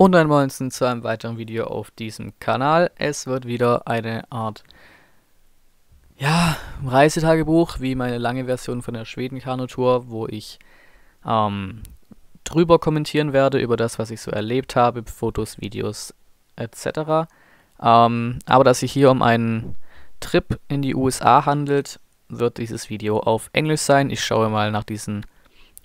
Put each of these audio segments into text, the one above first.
Und einmal zu einem weiteren Video auf diesem Kanal. Es wird wieder eine Art, ja, Reisetagebuch, wie meine lange Version von der Schweden-Kanu-Tour, wo ich drüber kommentieren werde, über das, was ich so erlebt habe, Fotos, Videos etc. Aber da es sich hier um einen Trip in die USA handelt, wird dieses Video auf Englisch sein. Ich schaue mal nach diesen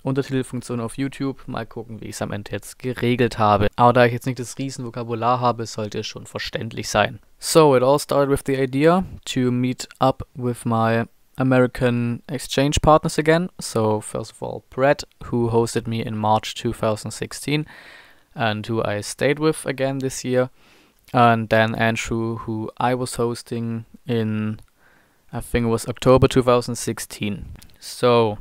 Untertitelfunktion auf YouTube, mal gucken, wie ich es am Ende jetzt geregelt habe. Aber da ich jetzt nicht das riesen Vokabular habe, sollte es schon verständlich sein. So, it all started with the idea to meet up with my American exchange partners again. So, first of all, Brett, who hosted me in March 2016 and who I stayed with again this year. And then Andrew, who I was hosting in, I think it was October 2016. So,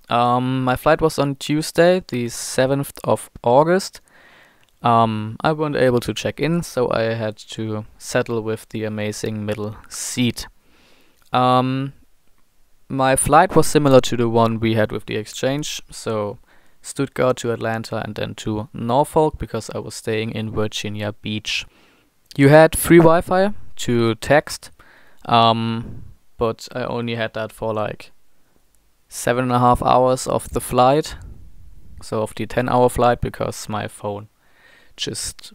my flight was on Tuesday, the 7th of August. I weren't able to check in, so I had to settle with the amazing middle seat. My flight was similar to the one we had with the exchange, so Stuttgart to Atlanta and then to Norfolk, because I was staying in Virginia Beach. You had free Wi-Fi to text, but I only had that for like 7.5 hours of the flight, so of the 10-hour flight, because my phone just,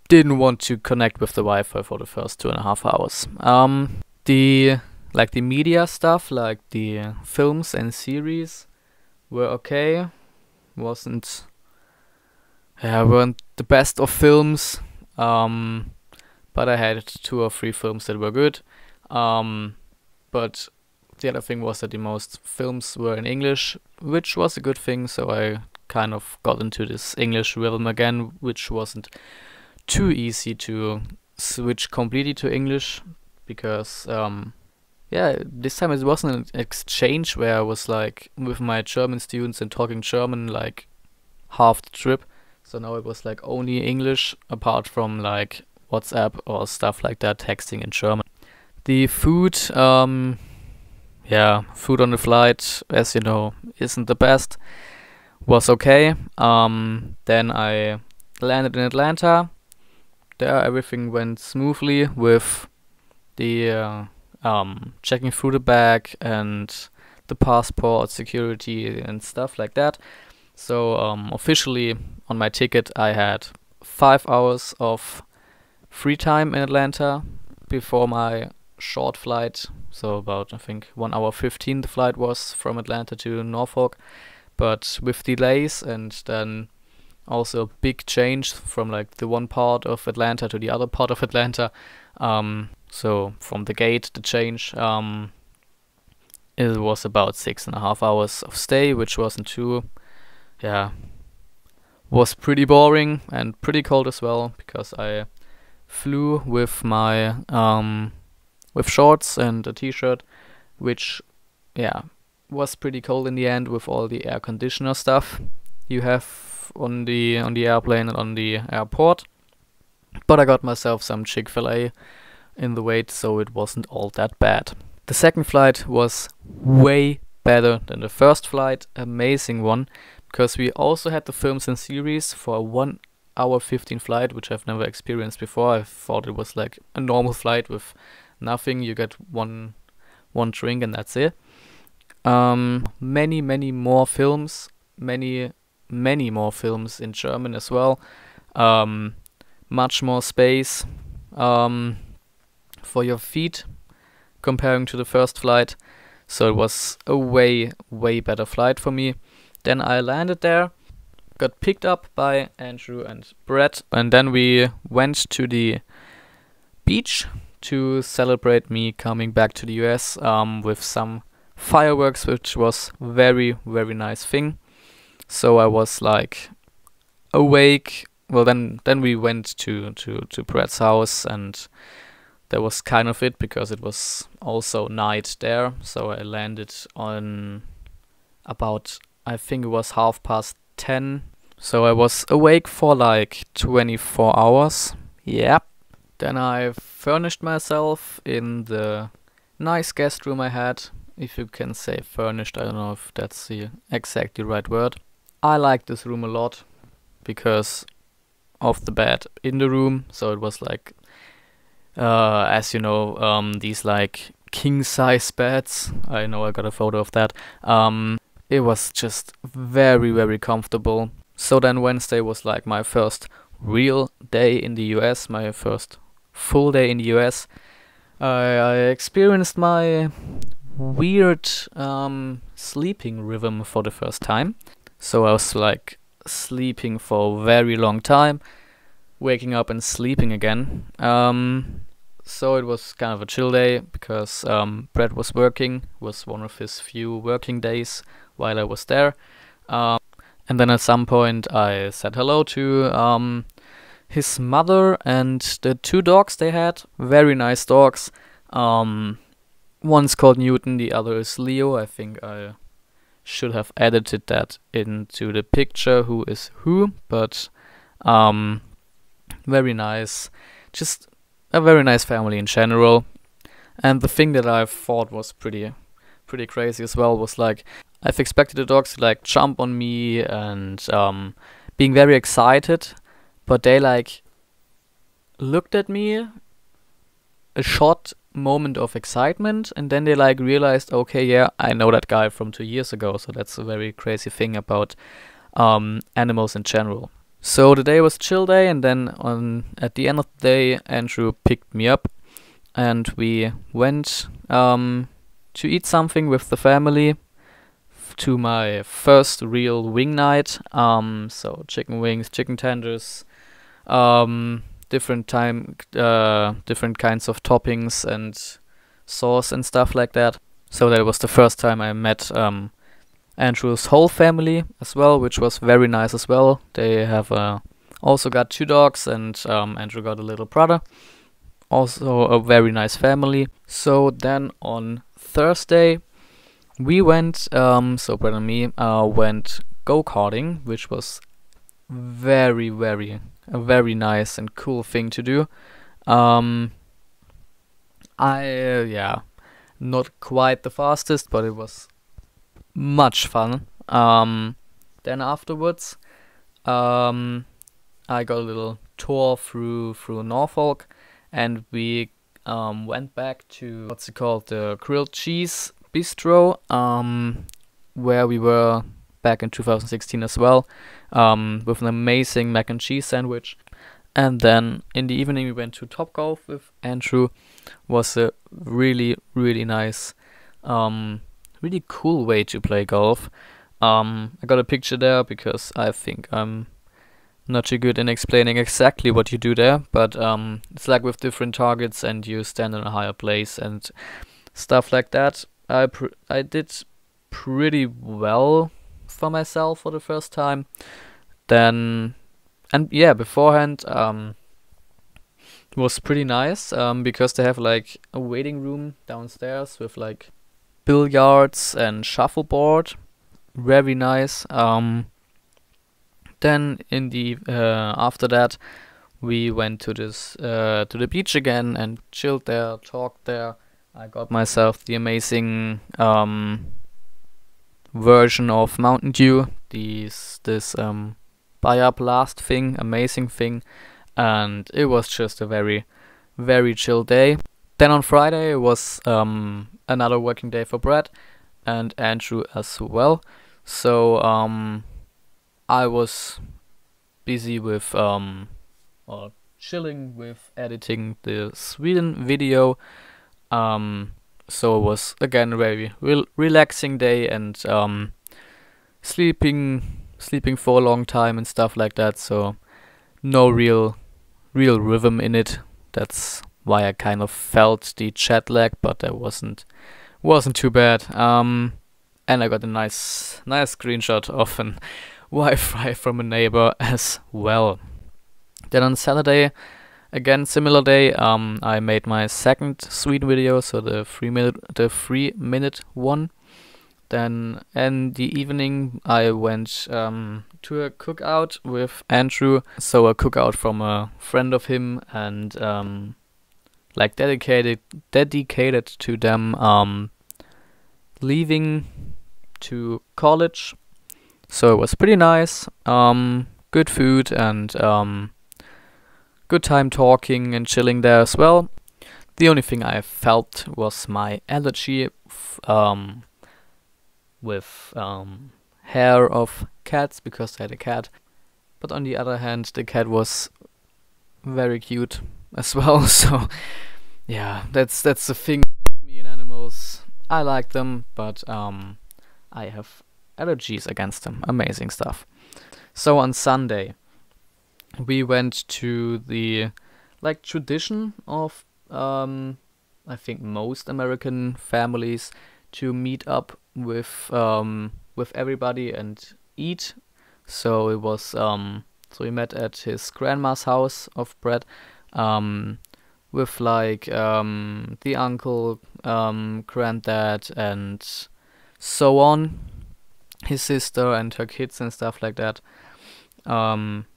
didn't want to connect with the Wi-Fi for the first 2.5 hours. The media stuff, like the films and series, were okay. Weren't the best of films, but I had 2 or 3 films that were good. But the other thing was that the most films were in English, which was a good thing, so I kind of got into this English rhythm again, which wasn't too easy to switch completely to English, because this time it wasn't an exchange where I was like with my German students and talking German like half the trip. So now it was like only English, apart from like WhatsApp or stuff like that, texting in German. The food, food on the flight, as you know, isn't the best. Was okay. Then I landed in Atlanta. There everything went smoothly with the checking through the bag and the passport, security and stuff like that. So officially on my ticket I had 5 hours of free time in Atlanta before my short flight. So about, I think, 1 hour 15 the flight was from Atlanta to Norfolk, but with delays and then also a big change from like the one part of Atlanta to the other part of Atlanta. So from the gate, the change, it was about 6.5 hours of stay, which wasn't too, was pretty boring and pretty cold as well, because I flew with my with shorts and a t-shirt, which was pretty cold in the end with all the air conditioner stuff you have on the airplane and on the airport. But I got myself some Chick-fil-A in the wait, so it wasn't all that bad. The second flight was way better than the first flight, amazing one, because we also had the films and series for a 1 hour 15 flight, which I've never experienced before. I thought it was like a normal flight with nothing. You get one drink and that's it. Many more films, many more films in German as well. Much more space for your feet comparing to the first flight. So it was a way better flight for me. Then I landed there, got picked up by Andrew and Brett, and then we went to the beach to celebrate me coming back to the US with some fireworks, which was very nice thing. So I was like awake. Well, then we went to Brett's house, and that was kind of it, because it was also night there. So I landed on about, I think it was 10:30. So I was awake for like 24 hours. Yep. Then I furnished myself in the nice guest room I had. If you can say furnished, I don't know if that's the exactly right word. I like this room a lot. because of the bed in the room. So it was like, as you know, these like king size beds. I know I got a photo of that. It was just very, very comfortable. So then Wednesday was like my first real day in the US, my first full day in the US. I experienced my weird sleeping rhythm for the first time. So I was like sleeping for a very long time, waking up and sleeping again. So it was kind of a chill day because Brett was working. It was one of his few working days while I was there. And then at some point I said hello to his mother and the 2 dogs they had. Very nice dogs. One's called Newton, the other is Leo. I think I should have edited that into the picture, who is who, but very nice. Just a very nice family in general. And the thing that I thought was pretty crazy as well was like, I've expected the dogs to like jump on me and being very excited, but they like looked at me a short moment of excitement, and then they like realized, okay, yeah, I know that guy from 2 years ago. So that's a very crazy thing about animals in general. So the day was a chill day, and then at the end of the day, Andrew picked me up, and we went to eat something with the family to my first real wing night. So chicken wings, chicken tenders, different kinds of toppings and sauce and stuff like that. So that was the first time I met Andrew's whole family as well, which was very nice as well. They have also got 2 dogs, and Andrew got a little brother. Also a very nice family. So then on Thursday we went, so Brett and me went go-karting, which was a very nice and cool thing to do. Not quite the fastest, but it was much fun. Then afterwards, I got a little tour through Norfolk, and we went back to the grilled cheese bistro, where we were back in 2016 as well, with an amazing mac and cheese sandwich. And then in the evening we went to Topgolf with Andrew. Was a really nice, really cool way to play golf. I got a picture there because I think I'm not too good in explaining exactly what you do there, but it's like with different targets and you stand in a higher place and stuff like that. I did pretty well for myself for the first time. Then, and yeah, beforehand it was pretty nice because they have like a waiting room downstairs with like billiards and shuffleboard. Very nice. Then in the after that we went to the beach again and chilled there, talked there. I got myself the amazing version of Mountain Dew, this Blast thing, amazing thing, and it was just a very chill day. Then on Friday it was another working day for Brett and Andrew as well. So I was busy with or chilling with editing the Sweden video. So it was again a very relaxing day, and sleeping for a long time and stuff like that. So no real rhythm in it. That's why I kind of felt the jet lag, but that wasn't too bad. And I got a nice screenshot of an Wi-Fi from a neighbor as well. Then on Saturday, again similar day, I made my second Sweden video, so the 3-minute one. Then in the evening I went to a cookout with Andrew, so a cookout from a friend of him, and like dedicated to them leaving to college. So it was pretty nice. good food and good time talking and chilling there as well. The only thing I felt was my allergy with hair of cats, because I had a cat. But on the other hand, the cat was very cute as well. So yeah, that's the thing with me and animals. I like them, but I have allergies against them. Amazing stuff. So on Sunday, we went to the tradition of I think most American families to meet up with everybody and eat. So it was so we met at his grandma's house of Brett, with the uncle, granddad, and so on, his sister and her kids and stuff like that.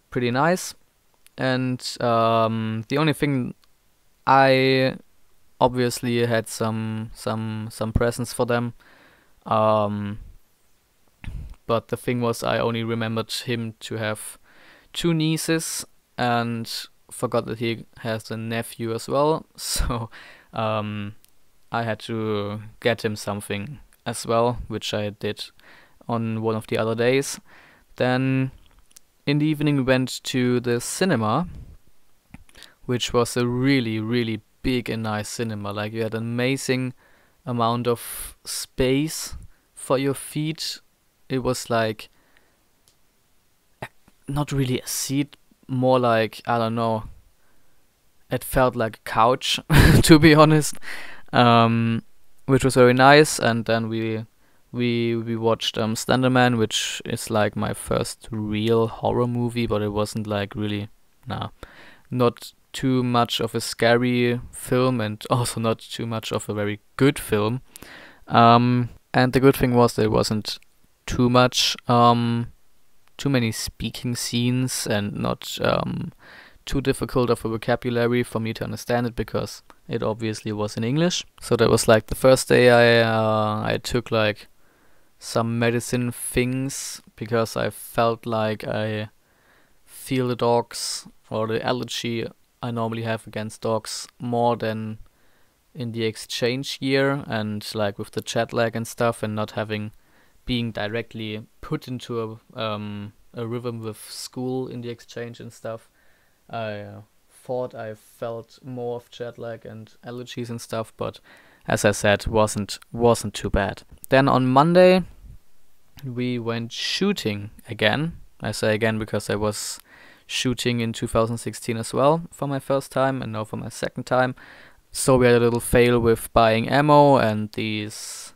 Pretty nice. And the only thing, I obviously had some presents for them. But the thing was, I only remembered him to have 2 nieces and forgot that he has a nephew as well. So I had to get him something as well, which I did on one of the other days. Then in the evening we went to the cinema, which was a really, really big and nice cinema. Like, you had an amazing amount of space for your feet. It was like not really a seat, more like, I don't know, it felt like a couch to be honest, which was very nice. And then we watched Slenderman, which is like my first real horror movie, but it wasn't like really, not too much of a scary film, and also not too much of a very good film. And the good thing was that it wasn't too much, too many speaking scenes, and not too difficult of a vocabulary for me to understand it, because it obviously was in English. So that was like the first day I took like some medicine things, because I felt like I feel the dogs, or the allergy I normally have against dogs, more than in the exchange year, and like with the jet lag and stuff, and not being directly put into a rhythm with school in the exchange and stuff. I thought I felt more of jet lag and allergies and stuff, but as I said, wasn't too bad. Then on Monday we went shooting again. I say again because I was shooting in 2016 as well for my first time, and now for my second time. So we had a little fail with buying ammo and these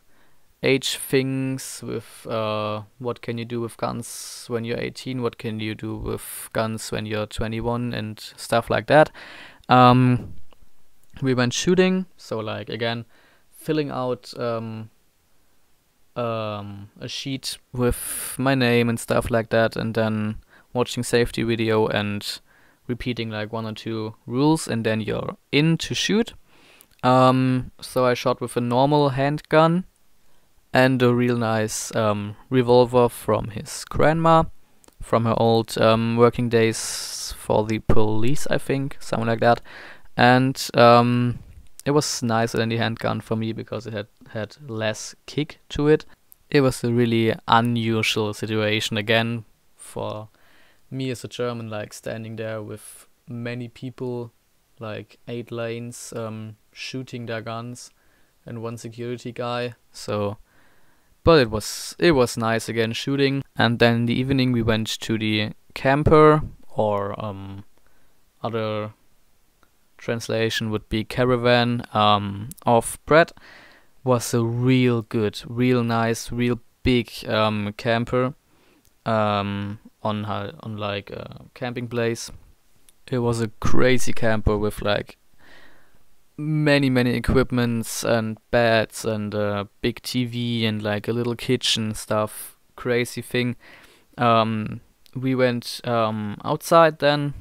age things with what can you do with guns when you're 18, what can you do with guns when you're 21, and stuff like that. We went shooting, so like again filling out a sheet with my name and stuff like that, and then watching safety video and repeating like 1 or 2 rules, and then you're in to shoot. So I shot with a normal handgun and a real nice revolver from his grandma, from her old working days for the police, I think, something like that. And it was nicer than the handgun for me, because it had less kick to it. It was a really unusual situation again for me as a German, like standing there with many people, like 8 lanes, shooting their guns, and 1 security guy. So, but it was nice again shooting. And then in the evening we went to the camper, or other translation would be caravan, of Brett. Was a real good, real nice, real big camper on like a camping place. It was a crazy camper with like many equipments and beds and a big TV and like a little kitchen stuff. Crazy thing. We went outside then,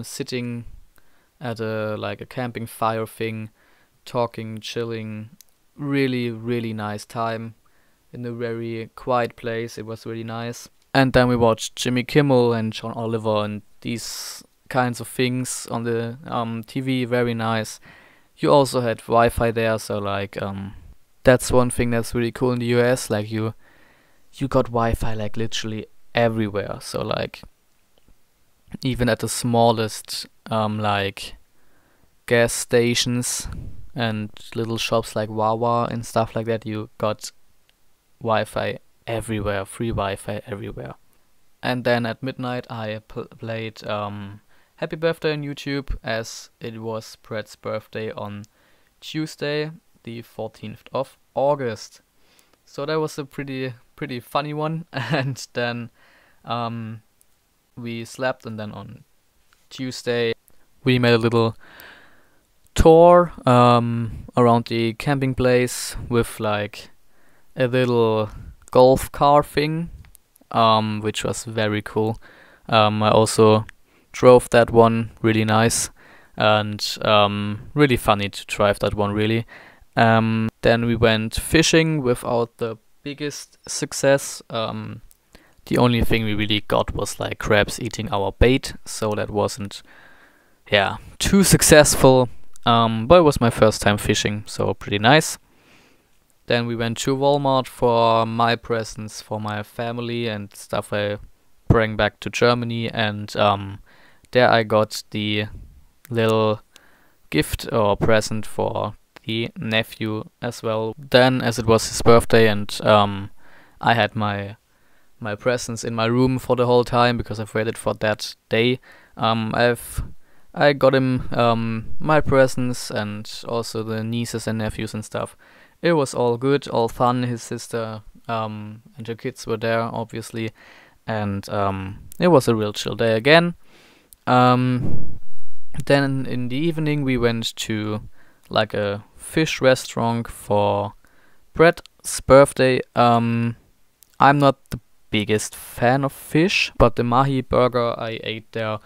sitting at a camping fire thing, talking, chilling. Really nice time in a very quiet place. It was really nice. And then we watched Jimmy Kimmel and John Oliver and these kinds of things on the TV, very nice. You also had Wi-Fi there, so like that's one thing that's really cool in the US. Like you got Wi-Fi like literally everywhere. So like even at the smallest like gas stations and little shops like Wawa and stuff like that, you got Wi-Fi everywhere, free Wi-Fi everywhere. And then at midnight I played Happy Birthday on YouTube, as it was Brett's birthday on Tuesday, the 14th of August. So that was a pretty funny one. And then we slept, and then on Tuesday we made a little tour around the camping place with like a little golf car thing, which was very cool. I also drove that one, really nice, and really funny to drive that one, really. Then we went fishing without the biggest success. The only thing we really got was like crabs eating our bait, so that wasn't too successful. But it was my first time fishing, so pretty nice. Then we went to Walmart for my presents for my family and stuff I bring back to Germany, and there I got the little gift or present for the nephew as well. Then, as it was his birthday and I had my presents in my room for the whole time because I've waited for that day, I got him my presents and also the nieces and nephews and stuff. It was all good, all fun. His sister and her kids were there, obviously, and it was a real chill day again. Then in the evening we went to like a fish restaurant for Brett's birthday. I'm not the biggest fan of fish, but the mahi burger I ate there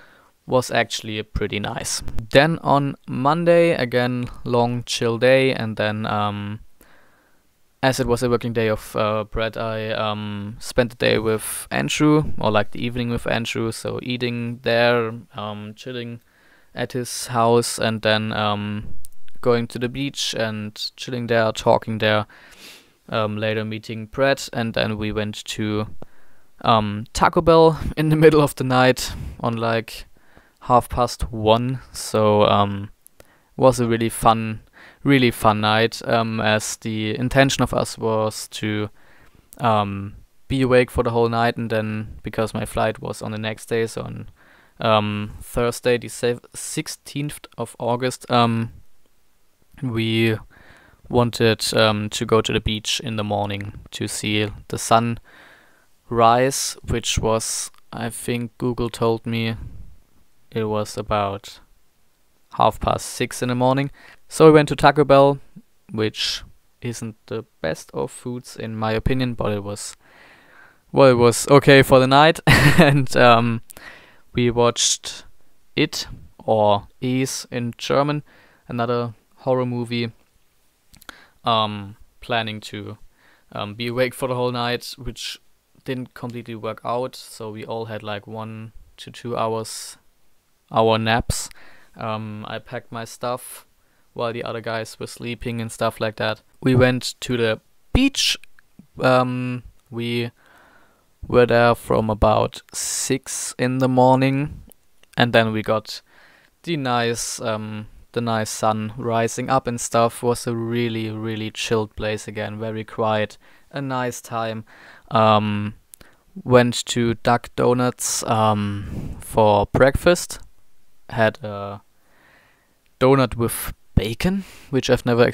was actually pretty nice. Then on Monday, again, long chill day, and then as it was a working day of Brett, I spent the day with Andrew, or like the evening with Andrew, so eating there, chilling at his house, and then going to the beach and chilling there, talking there, later meeting Brett, and then we went to Taco Bell in the middle of the night on like 1:30. So was a really fun night, as the intention of us was to be awake for the whole night, and then because my flight was on the next day, so on Thursday the 16th of August, we wanted to go to the beach in the morning to see the sun rise, which was, I think Google told me it was about 6:30 in the morning. So we went to Taco Bell, which isn't the best of foods in my opinion, but it was okay for the night. And we watched It, or Is in German, another horror movie, planning to be awake for the whole night, which didn't completely work out, so we all had like 1 to 2 hours naps. I packed my stuff while the other guys were sleeping and stuff like that. We went to the beach. We were there from about 6 in the morning, and then we got the nice sun rising up and stuff. It was a really chilled place again, very quiet, a nice time. Went to Duck Donuts for breakfast. Had a donut with bacon, which I've never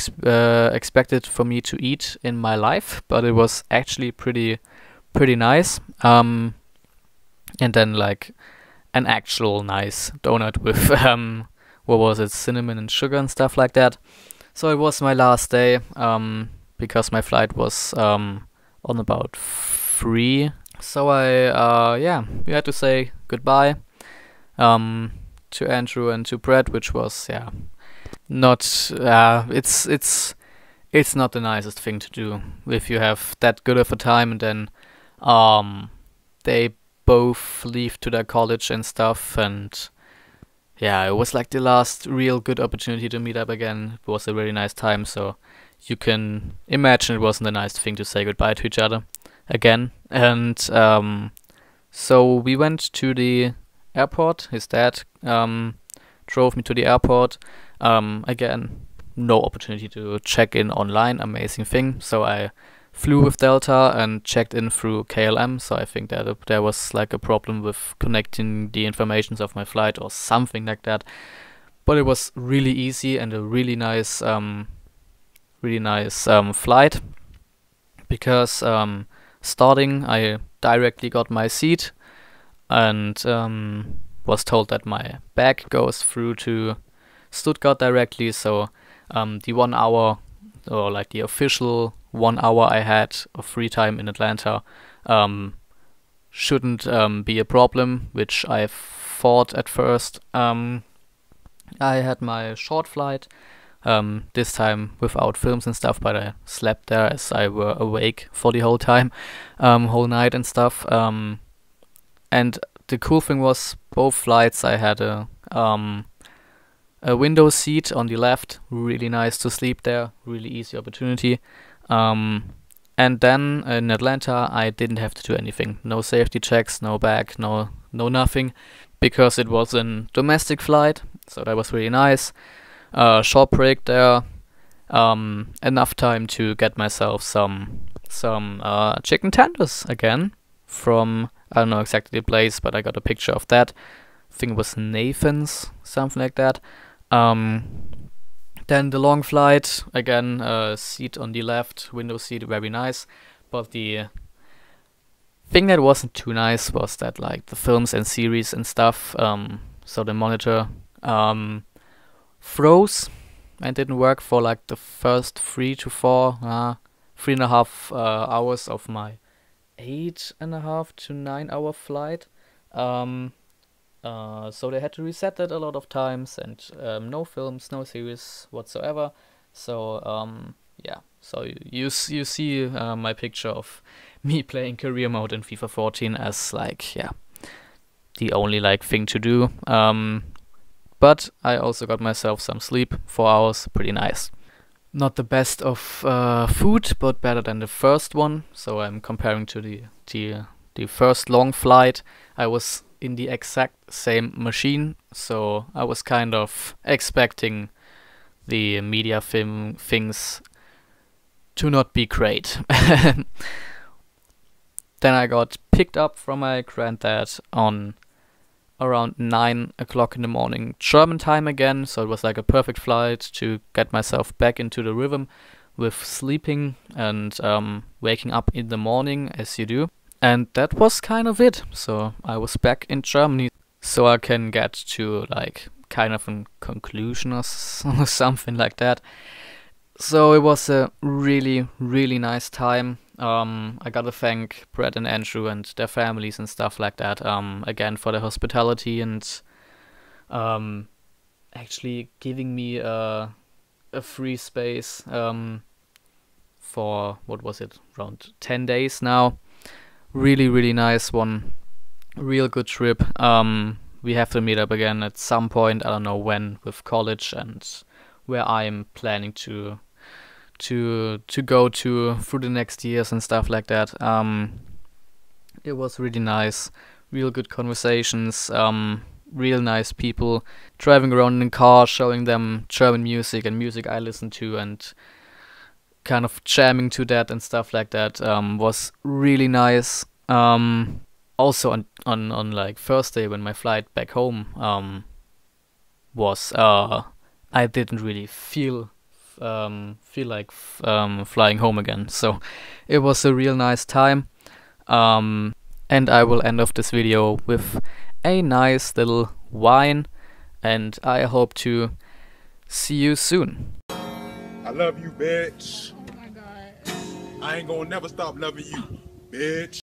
expected for me to eat in my life, but it was actually pretty nice. And then like an actual nice donut with what was it, cinnamon and sugar and stuff like that. So it was my last day, because my flight was on about 3. So we had to say goodbye to Andrew and to Brett, which was not it's not the nicest thing to do if you have that good of a time and then they both leave to their college and stuff, and yeah, it was like the last real good opportunity to meet up again. It was a really nice time, so you can imagine it wasn't a nice thing to say goodbye to each other again. And so we went to the airport. His dad drove me to the airport. Again, no opportunity to check in online, amazing thing. So I flew with Delta and checked in through KLM. So I think that there was like a problem with connecting the informations of my flight or something like that. But it was really easy and a really nice flight, because starting I directly got my seat and was told that my bag goes through to Stuttgart directly. So the 1 hour, or like the official 1 hour I had of free time in Atlanta shouldn't be a problem, which I thought at first. I had my short flight, this time without films and stuff, but I slept there as I were awake for the whole time, whole night and stuff. And the cool thing was, both flights I had a window seat on the left, really nice to sleep there, really easy opportunity. And then in Atlanta I didn't have to do anything, no safety checks, no bag, no nothing, because it was a domestic flight, so that was really nice. Short break there, enough time to get myself some chicken tenders again from, I don't know exactly the place, but I got a picture of that. I think it was Nathan's, something like that. Then the long flight, again, seat on the left, window seat, very nice. But the thing that wasn't too nice was that like the films and series and stuff, so the monitor froze and didn't work for like the first 3.5 hours of my 8.5 to 9 hour flight. So they had to reset that a lot of times, and no films, no series whatsoever. So yeah, so you see my picture of me playing career mode in FIFA 14 as like, yeah, the only like thing to do. But I also got myself some sleep, 4 hours, pretty nice. Not the best of food, but better than the first one. So I'm comparing to the first long flight. I was in the exact same machine, so I was kind of expecting the media film things to not be great. Then I got picked up from my granddad on around 9 o'clock in the morning German time again, so it was like a perfect flight to get myself back into the rhythm with sleeping and waking up in the morning as you do. And that was kind of it. So I was back in Germany, so I can get to like kind of a conclusion or something like that. So it was a really, really nice time. I gotta thank Brett and Andrew and their families and stuff like that, again, for their hospitality and actually giving me a free space for, what was it, around 10 days now. Really, really nice one. Real good trip. We have to meet up again at some point, I don't know when, with college and where I'm planning to go to through the next years and stuff like that. It was really nice, real good conversations, real nice people, driving around in car, showing them German music and music I listen to, and kind of jamming to that and stuff like that, was really nice. Also on like Thursday, when my flight back home was, I didn't really feel like flying home again, so it was a real nice time. And I will end off this video with a nice little wine, and I hope to see you soon. I love you, bitch. Oh my God. I ain't gonna never stop loving you, bitch.